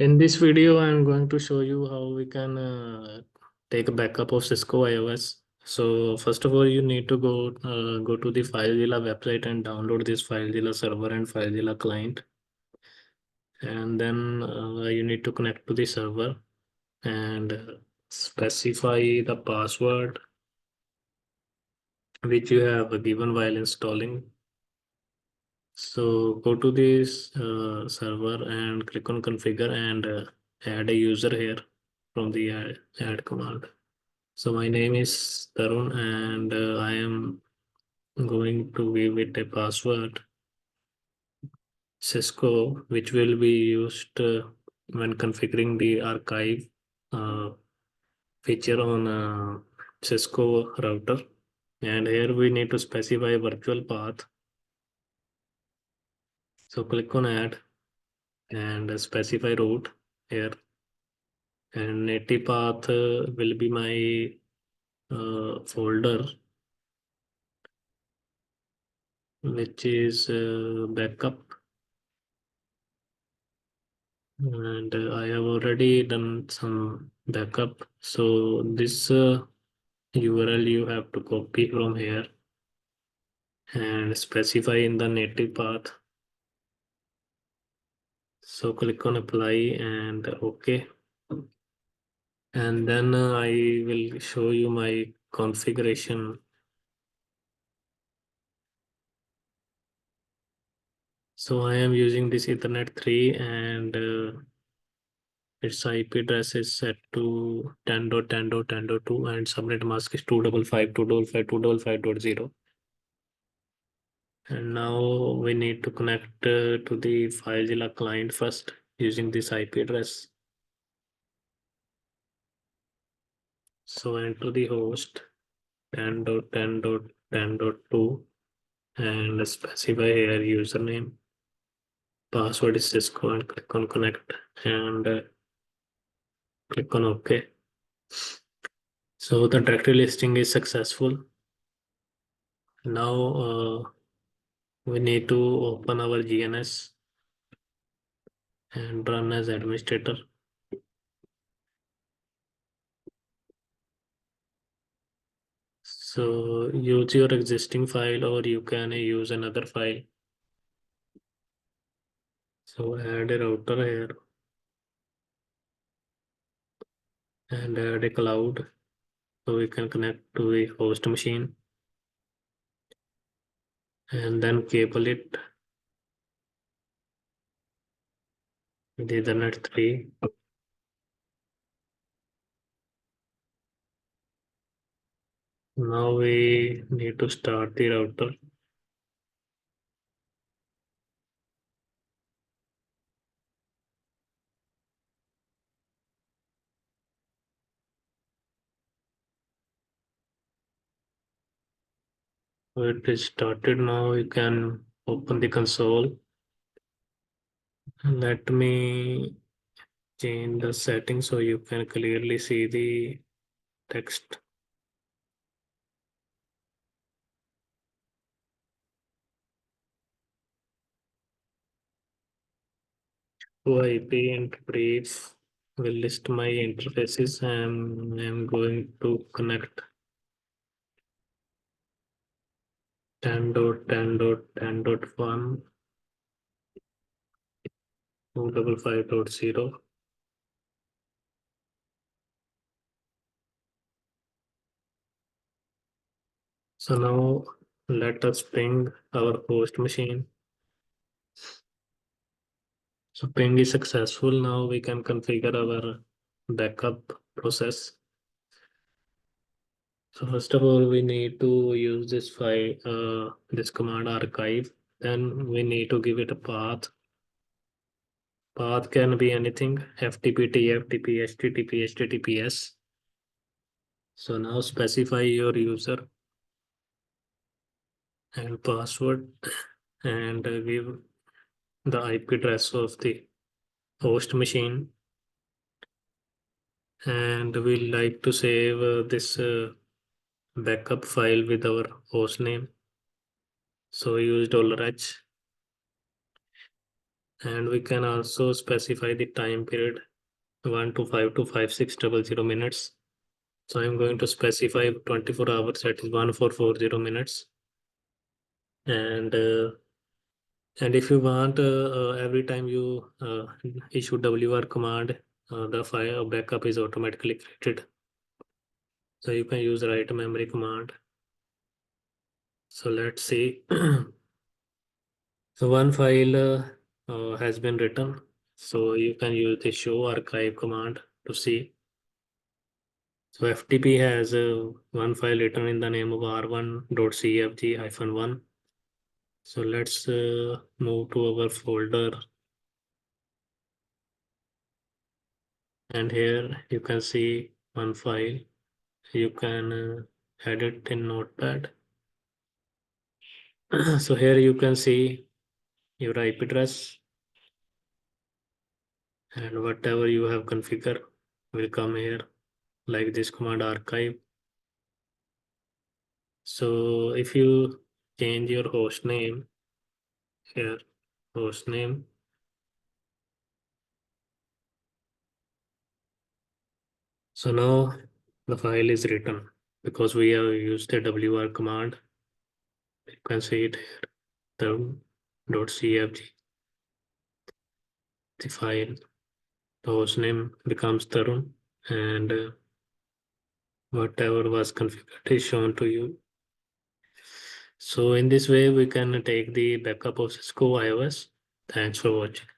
In this video, I'm going to show you how we can take a backup of Cisco iOS. So first of all, you need to go to the FileZilla website and download this FileZilla server and FileZilla client. And then you need to connect to the server and specify the password which you have given while installing. So go to this server and click on configure and add a user here from the add command. So my name is Tarun and I am going to give it a password Cisco, which will be used when configuring the archive uh, feature on Cisco router. And here we need to specify a virtual path. So click on add and specify root here. And native path will be my folder which is backup, and I have already done some backup, so this URL you have to copy from here and specify in the native path. So click on apply and OK, and then I will show you my configuration. So I am using this Ethernet 3 and its IP address is set to 10.10.10.2 and subnet mask is 255.255.255.0. And now we need to connect to the FileZilla client first using this IP address. So enter the host 10.10.10.2 and specify here username. Password is Cisco and click on connect and click on OK. So the directory listing is successful. Now we need to open our GNS and run as administrator. So use your existing file or you can use another file. So add a router here and add a cloud so we can connect to the host machine and then cable it with Ethernet 3. Now we need to start the router. So it is started now. You can open the console. Let me change the settings so you can clearly see the text. IP and brief will list my interfaces and I'm going to connect 10.10.10.1 to 555.0. So now let us ping our host machine. So ping is successful. Now we can configure our backup process. So first of all, we need to use this file, this command archive. Then we need to give it a path. Path can be anything: FTP, TFTP, HTTP, HTTPS. So now specify your user and password and give the IP address of the host machine. And we like to save this backup file with our host name. So use $H And we can also specify the time period 1 to 5600 minutes. So I'm going to specify 24 hours, that is 1440 minutes. And if you want, every time you issue WR command, the file backup is automatically created. So you can use write memory command. So let's see. So one file has been written. So you can use the show archive command to see. So FTP has one file written in the name of r1.cfg-1. So let's move to our folder. And here you can see one file. You can edit in Notepad. So here you can see your IP address, and whatever you have configured will come here, like this command archive. So if you change your host name here, host name, so now the file is written because we have used the WR command. You can see it here, term.cfg. The file, the host name becomes Tarun, and whatever was configured is shown to you. So in this way, we can take the backup of Cisco iOS. Thanks for watching.